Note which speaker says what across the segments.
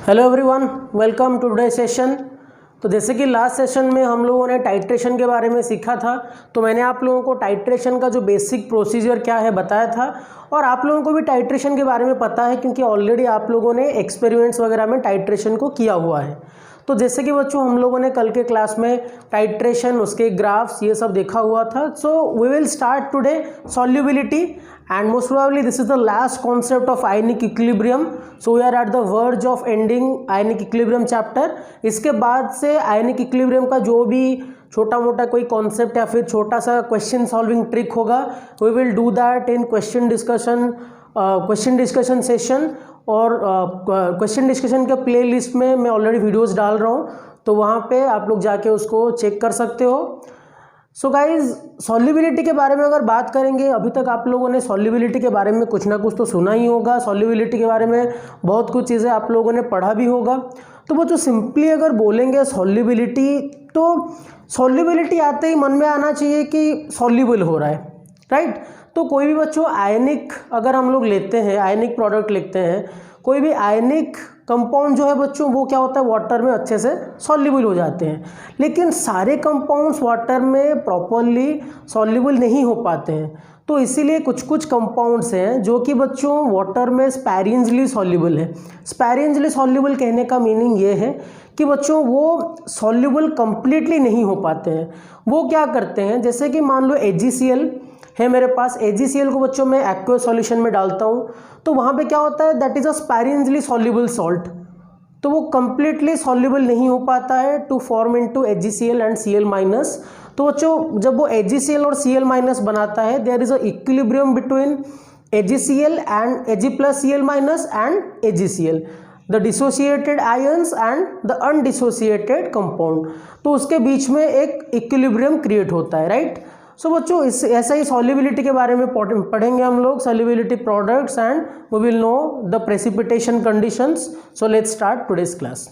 Speaker 1: Hello everyone, welcome to today session. तो जैसे कि लास्ट सेशन में हम लोगों ने टाइट्रेशन के बारे में सीखा था, तो मैंने आप लोगों को टाइट्रेशन का जो बेसिक प्रोसीजर क्या है बताया था, और आप लोगों को भी टाइट्रेशन के बारे में पता है क्योंकि ऑलरेडी आप लोगों ने एक्सपेरिमेंट्स वगैरह में टाइट्रेशन को किया हुआ है। तो जैसे कि बच्चों हम लोगों ने कल के क्लास में टाइट्रेशन, उसके ग्राफ्स, ये सब देखा हुआ था। So we will start today solubility and most probably this is the last concept of ionic equilibrium. So we are at the verge of ending ionic equilibrium chapter. इसके बाद से आयनिक इक्विलिब्रियम का जो भी छोटा मोटा कोई कॉन्सेप्ट या फिर छोटा सा क्वेश्चन सॉल्विंग ट्रिक होगा, we will do that in question discussion session. और क्वेश्चन डिस्कशन के प्ले लिस्ट में मैं ऑलरेडी वीडियोस डाल रहा हूँ, तो वहाँ पे आप लोग जाके उसको चेक कर सकते हो। सो गाइज, सॉल्युबिलिटी के बारे में अगर बात करेंगे, अभी तक आप लोगों ने सॉल्युबिलिटी के बारे में कुछ ना कुछ तो सुना ही होगा। सॉल्युबिलिटी के बारे में बहुत कुछ चीज़ें आप लोगों ने पढ़ा भी होगा। तो वो जो सिंपली अगर बोलेंगे सॉल्युबिलिटी, तो सॉल्युबिलिटी आते ही मन में आना चाहिए कि सॉल्युबल हो रहा है, राइट। तो कोई भी बच्चों आयनिक अगर हम लोग लेते हैं, आयनिक प्रोडक्ट लिखते हैं, कोई भी आयनिक कंपाउंड जो है बच्चों, वो क्या होता है, वाटर में अच्छे से सॉल्युबल हो जाते हैं। लेकिन सारे कंपाउंड्स वाटर में प्रॉपरली सॉल्युबल नहीं हो पाते हैं। तो इसीलिए कुछ कुछ कंपाउंड्स हैं जो कि बच्चों वाटर में स्पैरियंसली सॉल्युबल है। स्पैरियंसली सॉल्युबल कहने का मीनिंग ये है कि बच्चों वो सॉल्युबल कंप्लीटली नहीं हो पाते हैं। वो क्या करते हैं, जैसे कि मान लो AgCl है मेरे पास। AgCl को बच्चों मैं एक्वस सॉल्यूशन में डालता हूँ, तो वहाँ पे क्या होता है, that is a sparingly soluble salt. तो वो कंप्लीटली सॉल्युबल नहीं हो पाता है to form into AgCl and Cl-। तो बच्चों जब वो AgCl और Cl- बनाता है, there is a equilibrium between AgCl and Ag+Cl- and AgCl, the dissociated ions and the undissociated compound. तो उसके बीच में एक इक्विलिब्रियम क्रिएट होता है, राइट। सो बच्चों ऐसा ही सॉल्युबिलिटी के बारे में पढ़ेंगे हम लोग, solubility products, and we will know the precipitation conditions. So let's start today's class.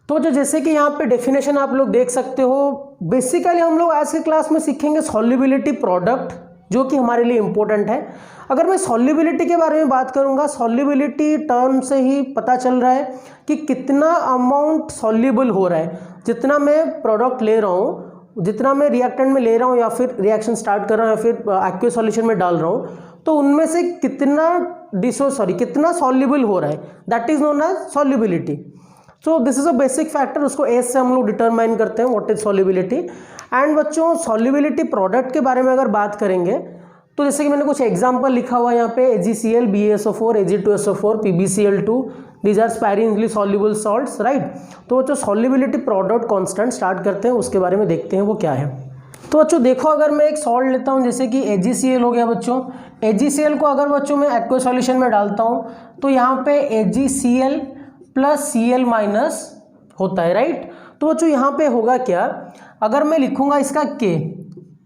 Speaker 1: तो जो जैसे कि यहाँ पे डेफिनेशन आप लोग देख सकते हो, बेसिकली हम लोग आज के क्लास में सीखेंगे सॉल्युबिलिटी प्रोडक्ट, जो कि हमारे लिए इंपॉर्टेंट है। अगर मैं सॉल्युबिलिटी के बारे में बात करूँगा, सॉल्युबिलिटी टर्म से ही पता चल रहा है कि कितना अमाउंट सॉल्युबल हो रहा है। जितना मैं प्रोडक्ट ले रहा हूँ, जितना मैं रिएक्टेंट में ले रहा हूँ या फिर रिएक्शन स्टार्ट कर रहा हूँ या फिर एक्वस सॉल्यूशन में डाल रहा हूँ, तो उनमें से कितना सॉल्युबल हो रहा है, that is known as solubility. So this is a basic factor, उसको एस से हम लोग डिटरमाइन करते हैं व्हाट इज सॉल्युबिलिटी। एंड बच्चों सॉल्युबिलिटी प्रोडक्ट के बारे में अगर बात करेंगे, तो जैसे कि मैंने कुछ एग्जांपल लिखा हुआ है यहाँ पे, AgCl, BaSO4, Ag2SO4, PbCl2, these are sparingly soluble salts, right. तो जो सॉल्युबिलिटी प्रोडक्ट कांस्टेंट स्टार्ट करते हैं, उसके बारे में देखते हैं वो क्या है। तो बच्चों देखो, अगर मैं एक सॉल्ट लेता हूँ, जैसे कि AgCl हो गया बच्चों। AgCl को अगर बच्चों मैं एक्वस सॉल्यूशन में डालता हूँ, तो यहाँ पे AgCl + Cl- होता है, राइट। तो बच्चों यहाँ पे होगा क्या, अगर मैं लिखूंगा इसका K,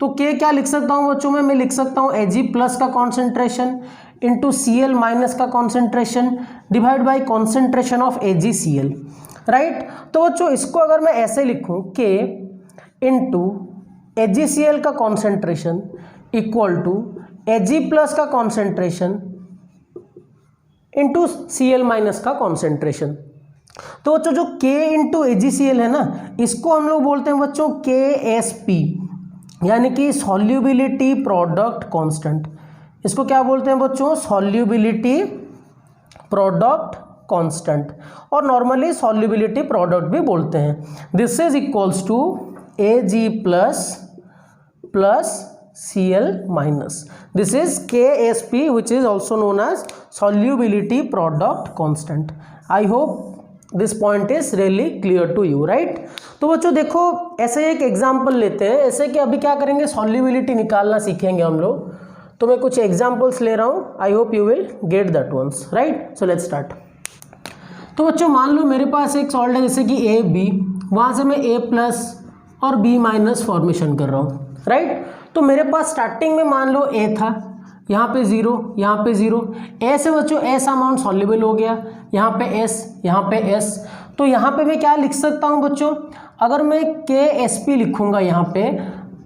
Speaker 1: तो K क्या लिख सकता हूँ बच्चों में, मैं लिख सकता हूँ Ag+ का कॉन्सेंट्रेशन इंटू Cl- का concentration divide by concentration of AgCl, right. तो बच्चों इसको अगर मैं ऐसे लिखूँ, K इंटू AgCl का कॉन्सेंट्रेशन इक्वल टू Ag+ का कॉन्सेंट्रेशन इंटू Cl- का कॉन्सेंट्रेशन। तो बच्चों जो K इंटू AgCl है ना, इसको हम लोग बोलते हैं बच्चों KSP, यानी कि सॉल्युबिलिटी प्रोडक्ट कांस्टेंट। इसको क्या बोलते हैं बच्चों, सॉल्युबिलिटी प्रोडक्ट कांस्टेंट, और नॉर्मली सॉल्युबिलिटी प्रोडक्ट भी बोलते हैं। This is equals to Ag+ Cl-। This is KSP, which is also known as solubility product constant. I hope this point is really clear to you, right. तो बच्चों देखो, ऐसे एक example लेते हैं, ऐसे कि अभी क्या करेंगे, सॉल्युबिलिटी निकालना सीखेंगे हम लोग। तो मैं कुछ एग्जाम्पल्स ले रहा हूँ, I hope you will get that once, right. So let's start. तो बच्चों मान लो मेरे पास एक सॉल्ट है, जैसे कि AB, वहाँ से मैं A+ और B- फॉर्मेशन कर रहा हूँ, राइट। तो मेरे पास स्टार्टिंग में मान लो A था, यहाँ पे 0, यहाँ पे 0, A से बच्चों S अमाउंट सॉल्युबल हो गया, यहाँ पे S, यहाँ पे S। तो यहाँ पे मैं क्या लिख सकता हूँ बच्चों, अगर मैं KSP लिखूँगा, यहाँ पे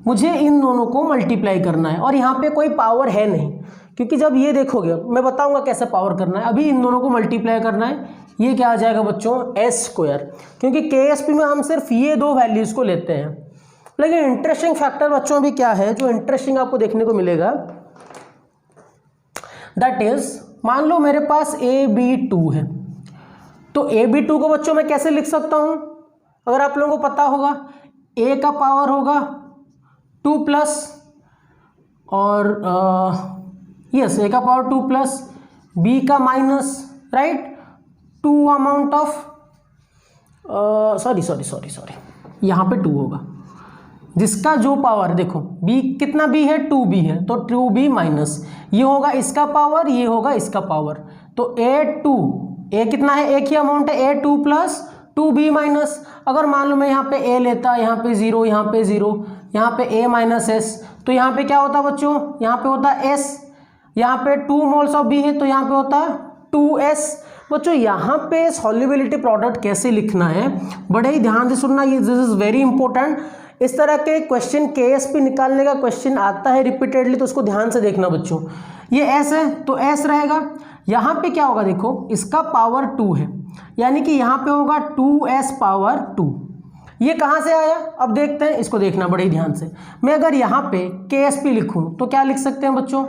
Speaker 1: मुझे इन दोनों को मल्टीप्लाई करना है, और यहाँ पे कोई पावर है नहीं, क्योंकि जब ये देखोगे, मैं बताऊँगा कैसे पावर करना है। अभी इन दोनों को मल्टीप्लाई करना है, ये क्या आ जाएगा बच्चों, एस स्क्वायर, क्योंकि KSP में हम सिर्फ ये दो वैल्यूज़ को लेते हैं। लेकिन इंटरेस्टिंग फैक्टर बच्चों भी क्या है जो इंटरेस्टिंग आपको देखने को मिलेगा, दैट इज मान लो मेरे पास AB2 है, तो AB2 को बच्चों मैं कैसे लिख सकता हूँ, अगर आप लोगों को पता होगा A का पावर होगा 2 प्लस और यस A का पावर 2 प्लस B का minus, right, 2 amount of sorry यहाँ पे 2 होगा, जिसका जो पावर देखो B कितना B है, 2B है, तो 2B माइनस ये होगा इसका पावर, ये होगा इसका पावर, तो A कितना है, एक ही अमाउंट है, A2 प्लस 2B माइनस। अगर मान लो मैं यहाँ पे A लेता, यहाँ पे 0, यहाँ पे 0, यहाँ पे A माइनस S, तो यहाँ पे क्या होता बच्चों, यहाँ पे होता S, यहाँ पे 2 मोल्स ऑफ B है तो यहाँ पे होता 2S। बच्चों यहाँ पे सॉल्युबिलिटी प्रोडक्ट कैसे लिखना है बड़े ही ध्यान से सुनना, ये दिस इज वेरी इंपॉर्टेंट। इस तरह के क्वेश्चन KSP निकालने का क्वेश्चन आता है रिपीटेडली, तो उसको ध्यान से देखना बच्चों। ये S है तो S रहेगा, यहाँ पे क्या होगा देखो, इसका पावर 2 है, यानी कि यहाँ पे होगा 2S पावर 2। ये कहाँ से आया, अब देखते हैं, इसको देखना बड़े ही ध्यान से। मैं अगर यहाँ पे KSP लिखूँ तो क्या लिख सकते हैं बच्चों,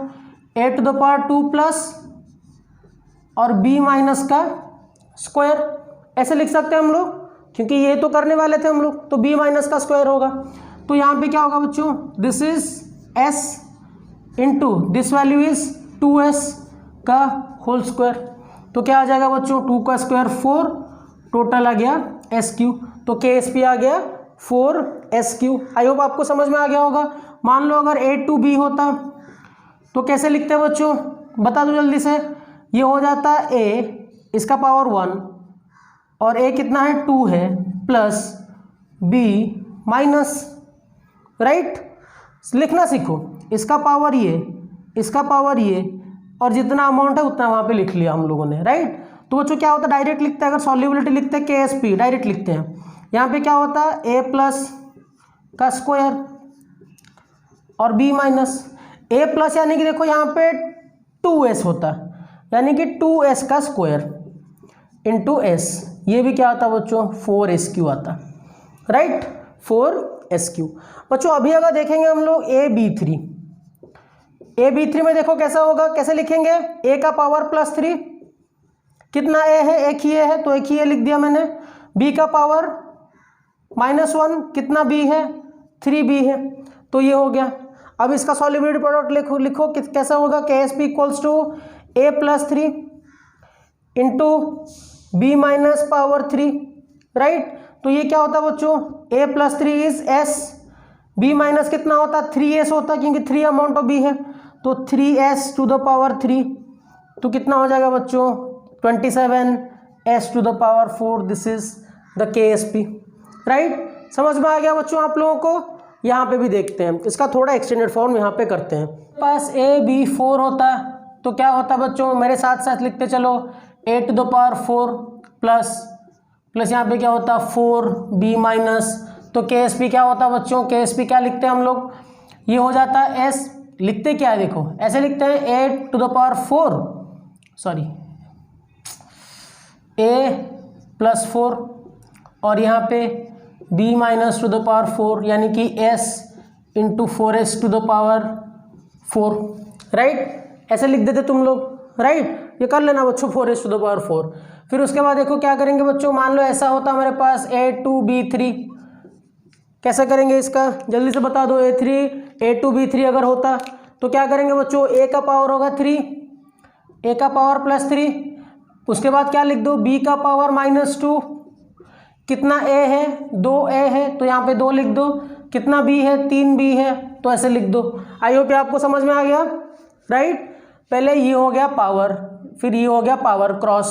Speaker 1: A to the power 2 plus और B माइनस का स्क्वायर, ऐसे लिख सकते हैं हम लोग, क्योंकि ये तो करने वाले थे हम लोग, तो B माइनस का स्क्वायर होगा। तो यहाँ पे क्या होगा बच्चों, this is S into this value is 2S का होल स्क्वायर, तो क्या आ जाएगा बच्चों, 2 का स्क्वायर 4, टोटल आ गया SQ, तो KSP आ गया 4SQ। आई होप आपको समझ में आ गया होगा। मान लो अगर A2B होता तो कैसे लिखते हैं बच्चों, बता दो जल्दी से। ये हो जाता A इसका पावर 1 और A कितना है 2 है प्लस B माइनस, राइट, लिखना सीखो, इसका पावर ये, इसका पावर ये, और जितना अमाउंट है उतना वहाँ पे लिख लिया हम लोगों ने, राइट। तो बच्चों क्या होता है, डायरेक्ट लिखते हैं, अगर सॉल्युबिलिटी लिखते हैं KSP डायरेक्ट लिखते हैं। यहाँ पे क्या होता है, A प्लस का स्क्वायर और B माइनस, A प्लस यानी कि देखो यहाँ पे 2S होता है, यानी कि 2S का स्क्वायर इंटू S, ये भी क्या आता बच्चों, 4SQ आता, राइट, 4SQ। बच्चों अभी अगर देखेंगे हम लोग AB3 में देखो कैसा होगा, कैसे लिखेंगे, A का पावर प्लस 3, कितना A है, एक ही A है तो एक ही A लिख दिया मैंने, B का पावर -1, कितना B है, 3B है, तो ये हो गया। अब इसका सॉल्युबिलिटी प्रोडक्ट लिखो कैसा होगा, KSP equals to A plus 3 into B minus power 3, right. तो ये क्या होता है बच्चों, A plus 3 is S, B minus कितना होता है 3S होता है, क्योंकि 3 अमाउंट ऑफ B है, तो 3S टू द पावर 3, तो कितना हो जाएगा बच्चों 27S to the power 4, this is the KSP, right. समझ में आ गया बच्चों आप लोगों को। यहाँ पे भी देखते हैं, इसका थोड़ा एक्सटेंडेड फॉर्म यहाँ पे करते हैं। पास AB4 होता है तो क्या होता है बच्चों, मेरे साथ साथ लिखते चलो, A to the power 4 plus यहाँ पे क्या होता है 4B माइनस, तो KSP क्या होता है बच्चों, KSP क्या लिखते हैं हम लोग, ये हो जाता है S, लिखते क्या है देखो, ऐसे लिखते हैं A to the power 4, sorry A plus 4 और यहाँ पे B minus to the power 4, यानी कि S into 4S to the power 4, right, ऐसे लिख देते तुम लोग, राइट। ये कर लेना बच्चों 4S टू द पावर 4। फिर उसके बाद देखो क्या करेंगे बच्चों, मान लो ऐसा होता हमारे पास A2B3, कैसे करेंगे इसका, जल्दी से बता दो। A2B3 अगर होता तो क्या करेंगे बच्चों, A का पावर होगा 3, A का पावर प्लस 3, उसके बाद क्या लिख दो, B का पावर -2, कितना A है 2A है तो यहाँ पे 2 लिख दो, कितना B है 3B है तो ऐसे लिख दो। आई होप आपको समझ में आ गया, राइट। पहले ये हो गया पावर, फिर ये हो गया पावर क्रॉस,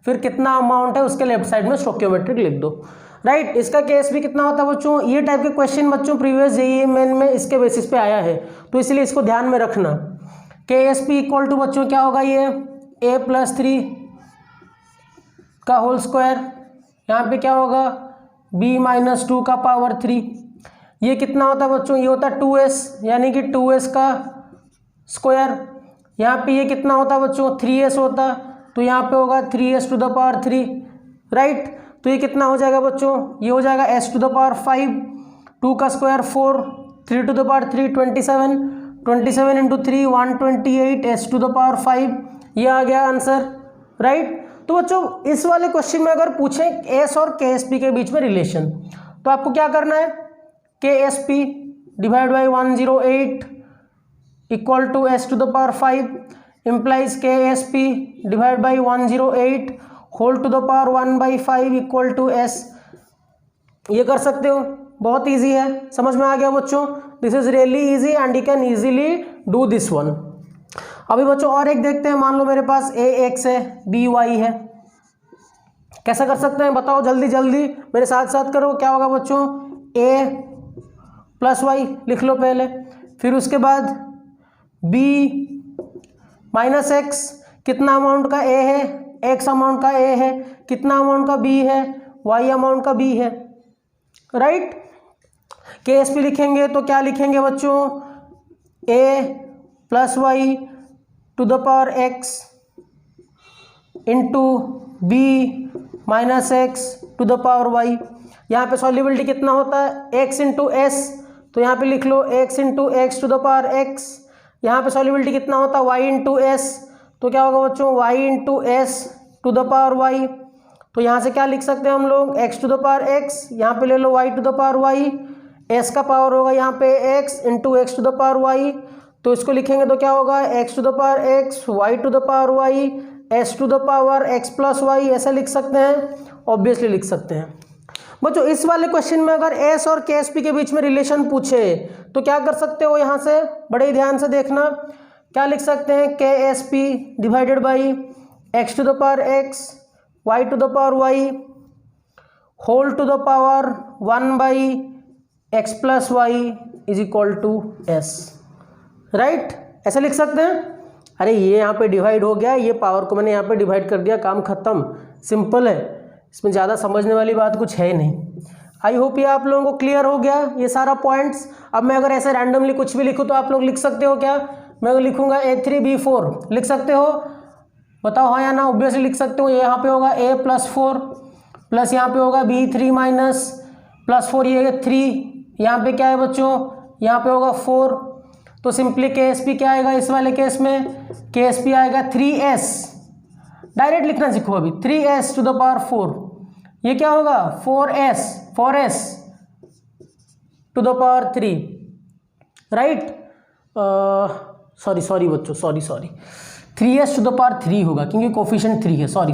Speaker 1: फिर कितना अमाउंट है उसके लेफ्ट साइड में स्टोकियोमेट्रिक लिख दो, राइट। इसका KSP कितना होता है बच्चों, ये टाइप के क्वेश्चन बच्चों प्रीवियस JEE मेन में इसके बेसिस पे आया है, तो इसलिए इसको ध्यान में रखना। KSP इक्वल टू बच्चों क्या होगा, ये A प्लस 3 का होल स्क्वायर, यहाँ पे क्या होगा B माइनस 2 का पावर 3, ये कितना होता है बच्चों, ये होता है 2S, यानी कि 2S का स्क्वायर, यहाँ पे ये कितना होता है बच्चों 3S होता, तो यहाँ पे होगा 3s to the power 3, right. तो ये कितना हो जाएगा बच्चों, ये हो जाएगा s टू द पावर 5, 2 का square 4, 3 to the power 3 27, 27 into 3 128, s to the power 5, ये आ गया आंसर, राइट। तो बच्चों इस वाले क्वेश्चन में अगर पूछें s और ksp के बीच में रिलेशन, तो आपको क्या करना है, ksp divide by 108 equal to s to the power 5 implies ksp divide by 108 whole to the power 1/5 equal to s। ये कर सकते हो, बहुत इजी है, समझ में आ गया बच्चों। This is really easy and you can easily do this one. अभी बच्चों और एक देखते हैं, मान लो मेरे पास ax है, by है, कैसा कर सकते हैं बताओ, जल्दी जल्दी मेरे साथ साथ करो। क्या होगा बच्चों, a प्लस वाई लिख लो पहले, फिर उसके बाद b माइनस एक्स, कितना अमाउंट का a है, x अमाउंट का a है, कितना अमाउंट का b है, y अमाउंट का b है, राइट। ksp लिखेंगे तो क्या लिखेंगे बच्चों, a plus y to the power x into b minus x to the power y। यहाँ पे सॉल्युबिलिटी कितना होता है, x इंटू एस, तो यहाँ पे लिख लो x into x to the power x। यहाँ पे सॉल्युबिलिटी कितना होता है, y इंटू एस, तो क्या होगा बच्चों, y into s to the power y। तो यहाँ से क्या लिख सकते हैं हम लोग, x to the power x, यहाँ पे ले लो y to the power y, s का पावर होगा यहाँ पे x into x to the power y, तो इसको लिखेंगे तो क्या होगा, x to the power x, y to the power y, s to the power x plus y, ऐसा लिख सकते हैं, ऑब्वियसली लिख सकते हैं। बच्चों इस वाले क्वेश्चन में अगर s और ksp के बीच में रिलेशन पूछे तो क्या कर सकते हो, यहाँ से बड़े ही ध्यान से देखना, क्या लिख सकते हैं, ksp divided by x to the power x, y to the power y whole to the power 1/x plus y is equal to s, right. ऐसे लिख सकते हैं। अरे ये यहाँ पे डिवाइड हो गया, ये पावर को मैंने यहाँ पे डिवाइड कर दिया, काम खत्म, सिंपल है, इसमें ज़्यादा समझने वाली बात कुछ है ही नहीं। आई होप ये आप लोगों को क्लियर हो गया ये सारा पॉइंट्स। अब मैं अगर ऐसे रैंडमली कुछ भी लिखूँ तो आप लोग लिख सकते हो क्या, मैं अगर लिखूँगा a3b4 लिख सकते हो, बताओ हाँ या ना, ऑब्वियसली लिख सकते हो। यहाँ पे होगा a प्लस 4 प्लस यहाँ पे होगा b3 माइनस प्लस 4, ये 3, यहाँ पे क्या है बच्चों, यहाँ पे होगा 4, तो सिंपली ksp क्या आएगा इस वाले केस में, ksp आएगा 3s, डायरेक्ट लिखना सीखो अभी, 3s टू द पावर 4, ये क्या होगा 4s to the power 3, right. Sorry बच्चों, sorry 3s to the power 3 होगा क्योंकि कोफिशिएंट 3 है, सॉरी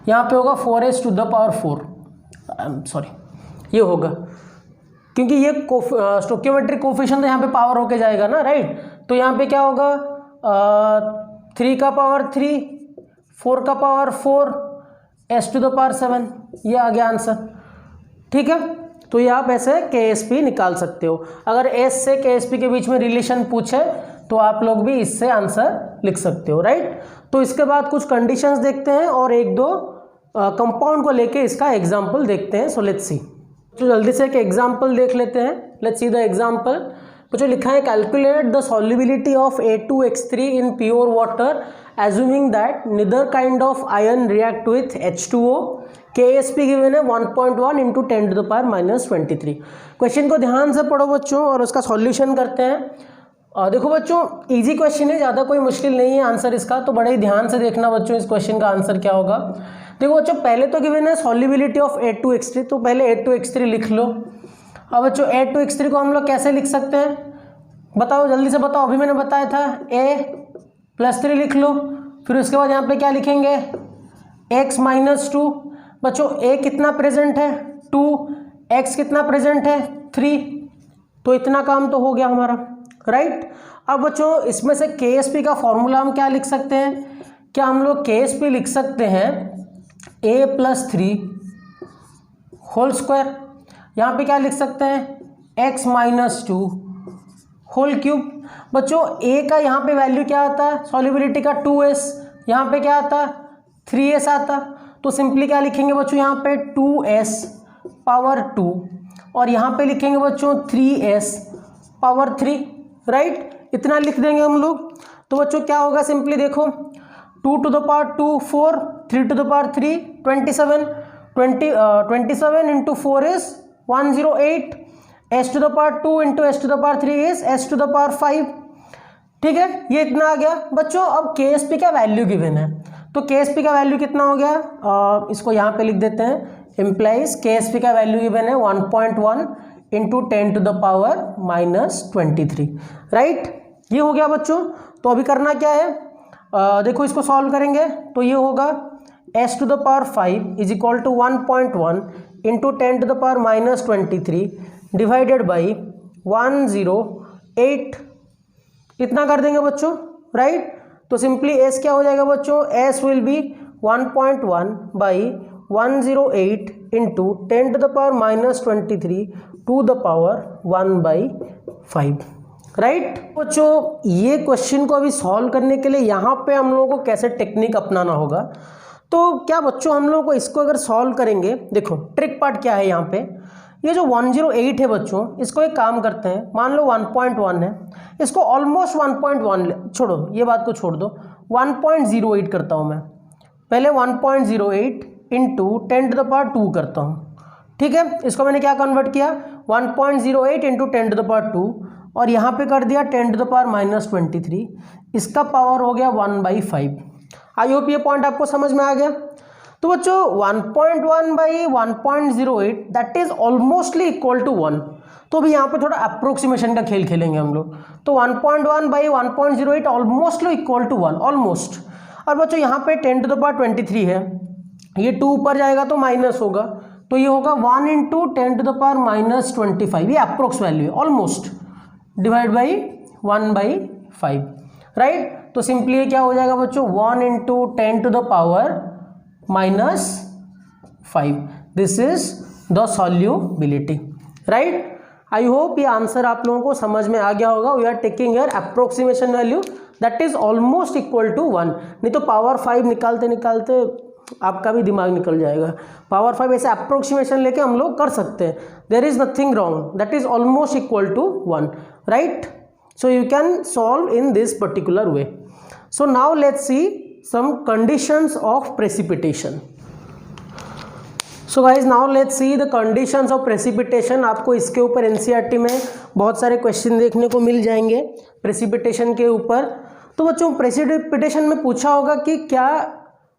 Speaker 1: यहाँ पे होगा 4s to the power 4, sorry ये होगा क्योंकि ये स्टोकियोमेट्रिक कोफिशिएंट यहाँ पे पावर होके जाएगा ना, राइट। तो यहाँ पे क्या होगा 3 का पावर 3, 4 का power 4, s to the power 7, ये आ गया आंसर, ठीक है। तो ये आप ऐसे ksp निकाल सकते हो। अगर s से ksp के बीच में रिलेशन पूछे तो आप लोग भी इससे आंसर लिख सकते हो, राइट। तो इसके बाद कुछ कंडीशंस देखते हैं और एक दो कंपाउंड को लेके इसका एग्जाम्पल देखते हैं। सो लेट्स सी, तो जल्दी से एक एग्जाम्पल देख लेते हैं। Let's see the example. तो जो लिखा है, calculate the solubility of A2H3 in pure water assuming that neither kind of ion react with H2O, KSP given है 1.1 into 10 to the power -23। Question को ध्यान से पढ़ो बच्चों और उसका सॉल्यूशन करते हैं। देखो बच्चों इजी क्वेश्चन है, ज़्यादा कोई मुश्किल नहीं है आंसर इसका, तो बड़े ही ध्यान से देखना बच्चों इस क्वेश्चन का आंसर क्या होगा। देखो बच्चों पहले तो गिवन है सॉल्युबिलिटी ऑफ A2H3, तो पहले A2H3 लिख लो। अब बच्चों A2H3 को हम लोग कैसे लिख सकते हैं, बताओ जल्दी से बताओ। अभी मैंने बताया था A+3 लिख लो, फिर उसके बाद यहाँ पे क्या लिखेंगे x-2। बच्चों A कितना प्रेजेंट है 2, x कितना प्रेजेंट है 3, तो इतना काम तो हो गया हमारा, राइट। अब बच्चों इसमें से KSP का फॉर्मूला हम क्या लिख सकते हैं, क्या हम लोग KSP लिख सकते हैं A+3 होल स्क्वायर, यहाँ पे क्या लिख सकते हैं x-2 होल क्यूब। बच्चों A का यहाँ पे वैल्यू क्या आता है, सॉल्युबिलिटी का 2s, यहाँ पे क्या आता है 3s आता, तो सिंपली क्या लिखेंगे बच्चों यहाँ पे 2s पावर 2 और यहाँ पे लिखेंगे बच्चों 3s पावर 3, राइट। इतना लिख देंगे हम लोग। तो बच्चों क्या होगा, सिंपली देखो 2 to the power 2 4, 3 to the power 3 27, 27 into 4 is 108, s to the power 2 into s to the power 3 is s to the power 5। ठीक है, ये इतना आ गया बच्चों। अब KSP का वैल्यू गिवन है, तो KSP का वैल्यू कितना हो गया, इसको यहाँ पे लिख देते हैं, इम्प्लाइज KSP का वैल्यू गिवन है 1.1 into 10 to the power -23, right. ये हो गया बच्चों। तो अभी करना क्या है, देखो इसको सॉल्व करेंगे तो ये होगा s to the power 5 is equal to 1.1 into 10 to the power -23 divided by 108, इतना कर देंगे बच्चों, राइट। तो सिंपली s क्या हो जाएगा बच्चों, s will be 1.1 by 108 into 10 to the power -23 to the power 1/5, right. बच्चों ये क्वेश्चन को अभी सॉल्व करने के लिए यहाँ पे हम लोगों को कैसे टेक्निक अपनाना होगा, तो क्या बच्चों हम लोगों को इसको अगर सॉल्व करेंगे, देखो ट्रिक पार्ट क्या है यहाँ पे, ये जो 108 है बच्चों, इसको एक काम करते हैं, मान लो 1.1 है, इसको ऑलमोस्ट 1.1 छोड़ो, ये बात को छोड़ दो, 1.08 करता हूँ मैं, पहले 1.08 इंटू 10 to the power 2 करता हूँ, ठीक है। इसको मैंने क्या कन्वर्ट किया, 1.08 इंटू 10 to the power 2 और यहाँ पे कर दिया 10 to the power -23, इसका पावर हो गया 1/5। आई होप ये पॉइंट आपको समझ में आ गया। तो बच्चों 1.1 by 1.08 that is almostly equal to 1। तो अभी यहाँ पे थोड़ा अप्रोक्सीमेशन का खेल खेलेंगे हम लोग। तो 1.1 by 1.08 almostly equal to 1, almost. और बच्चों यहाँ पे 10 to the power 23 है, ये 2 ऊपर जाएगा तो माइनस होगा, तो ये होगा 1 इंटू 10 to the power -25, ये अप्रोक्स वैल्यू है, ऑलमोस्ट, डिवाइड बाई 1/5, राइट। तो सिंपली ये क्या हो जाएगा बच्चों, 1 into 10 to the power -5, this is the solubility, right. I hope ये आंसर आप लोगों को समझ में आ गया होगा। We are taking here approximation value that is almost equal to 1, नहीं तो पावर 5 निकालते निकालते आपका भी दिमाग निकल जाएगा। पावर 5 ऐसे अप्रोक्सीमेशन लेके हम लोग कर सकते हैं, there is nothing wrong, that is almost equal to 1, right. So you can solve in this particular way. So now let's see some conditions of precipitation. So guys, now let's see the conditions of precipitation। आपको इसके ऊपर NCERT में बहुत सारे question देखने को मिल जाएंगे precipitation के ऊपर। तो बच्चों प्रेसिपिटेशन में पूछा होगा कि क्या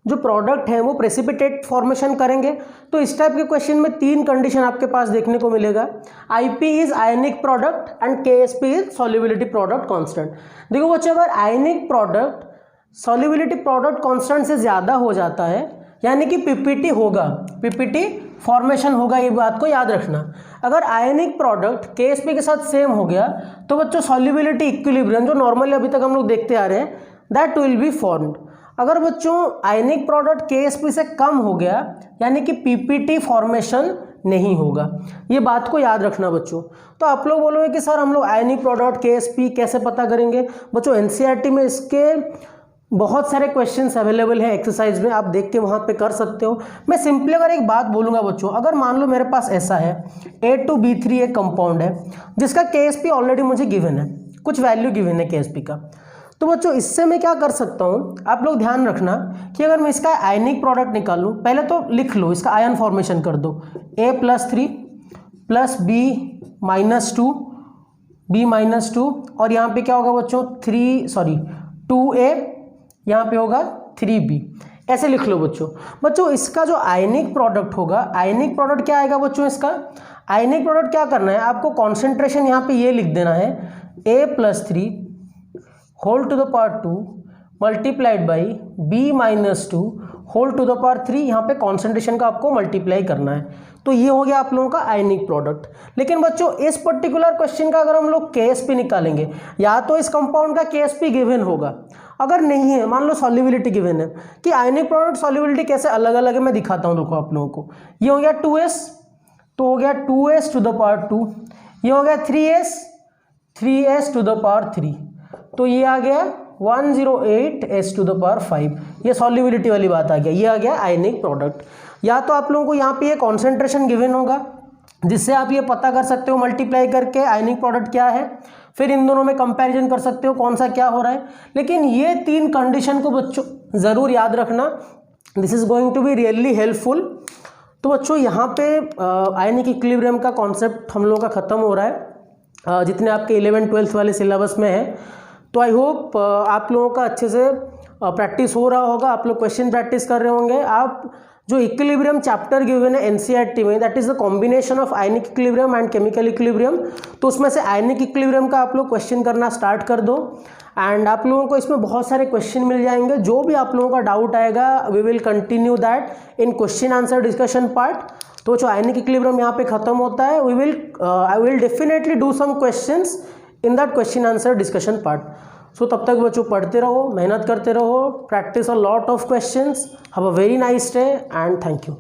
Speaker 1: जो प्रोडक्ट है वो प्रेसिपिटेट फॉर्मेशन करेंगे, तो इस टाइप के क्वेश्चन में 3 कंडीशन आपके पास देखने को मिलेगा। IP is ionic product and KSP is solubility product constant. देखो बच्चों, अगर ionic product solubility product constant से ज़्यादा हो जाता है, यानी कि PPT होगा, PPT फॉर्मेशन होगा, ये बात को याद रखना। अगर आयनिक प्रोडक्ट KSP के साथ सेम हो गया तो बच्चों सॉल्युबिलिटी इक्विलिब्रियम जो नॉर्मली अभी तक हम लोग देखते आ रहे हैं दैट विल बी फॉर्म्ड। अगर बच्चों आयनिक प्रोडक्ट KSP से कम हो गया यानी कि PPT फॉर्मेशन नहीं होगा, ये बात को याद रखना बच्चों। तो आप लोग बोलोगे कि सर हम लोग आयनिक प्रोडक्ट KSP कैसे पता करेंगे? बच्चों NCERT में इसके बहुत सारे क्वेश्चंस अवेलेबल है एक्सरसाइज में, आप देख के वहाँ पे कर सकते हो। मैं सिंपली अगर एक बात बोलूँगा बच्चों, अगर मान लो मेरे पास ऐसा है A2B3 एक कंपाउंड है जिसका KSP ऑलरेडी मुझे गिवन है, कुछ वैल्यू गिवन है KSP का, तो बच्चों इससे मैं क्या कर सकता हूँ, आप लोग ध्यान रखना कि अगर मैं इसका आयनिक प्रोडक्ट निकालूँ, पहले तो लिख लो, इसका आयन फॉर्मेशन कर दो, A+3 प्लस B-2 और यहाँ पे क्या होगा बच्चों 2A, यहाँ पे होगा 3B, ऐसे लिख लो बच्चों। बच्चों इसका जो आयनिक प्रोडक्ट होगा, आयनिक प्रोडक्ट क्या आएगा बच्चों, इसका आयनिक प्रोडक्ट क्या करना है आपको, कॉन्सेंट्रेशन यहाँ पे ये लिख देना है A+3 whole to the power 2 multiplied by B-2 whole to the power 3, यहाँ पे कॉन्सेंट्रेशन का आपको मल्टीप्लाई करना है। तो ये हो गया आप लोगों का आयनिक प्रोडक्ट। लेकिन बच्चों इस पर्टिकुलर क्वेश्चन का अगर हम लोग KSP निकालेंगे, या तो इस कंपाउंड का KSP गिवन होगा, अगर नहीं है मान लो सॉल्युबिलिटी गिवन है, कि आयनिक प्रोडक्ट सॉल्युबिलिटी कैसे अलग अलग है मैं दिखाता हूँ, देखो आप लोगों को। ये हो गया 2S, तो हो गया 2S टू द पावर 2, ये हो गया 3S टू द पावर 3, तो ये आ गया 108S टू द पावर 5, ये सॉल्युबिलिटी वाली बात आ गया, ये आ गया आयनिक प्रोडक्ट। या तो आप लोगों को यहाँ पे ये कॉन्सेंट्रेशन गिवन होगा जिससे आप ये पता कर सकते हो मल्टीप्लाई करके आयनिक प्रोडक्ट क्या है, फिर इन दोनों में कंपैरिजन कर सकते हो कौन सा क्या हो रहा है। लेकिन ये 3 कंडीशन को बच्चों ज़रूर याद रखना, this is going to be really helpful. तो बच्चों यहाँ पे आयनिक इक्विलिब्रियम का कॉन्सेप्ट हम लोगों का ख़त्म हो रहा है, जितने आपके 11th-12th वाले सिलेबस में है। तो आई होप आप लोगों का अच्छे से प्रैक्टिस हो रहा होगा, आप लोग क्वेश्चन प्रैक्टिस कर रहे होंगे। आप जो इक्विलिब्रियम चैप्टर गिवन है एनसीईआरटी में, that is the combination of ionic equilibrium and chemical equilibrium, तो उसमें से आयनिक इक्विलिब्रियम का आप लोग क्वेश्चन करना स्टार्ट कर दो एंड आप लोगों को इसमें बहुत सारे क्वेश्चन मिल जाएंगे। जो भी आप लोगों का डाउट आएगा we will continue that in question answer discussion part. तो जो आयनिक इक्विलिब्रियम यहाँ पे खत्म होता है, I will definitely do some questions in that question answer discussion part. So तब तक बच्चों पढ़ते रहो, मेहनत करते रहो, practice a lot of questions. Have a very nice day and thank you.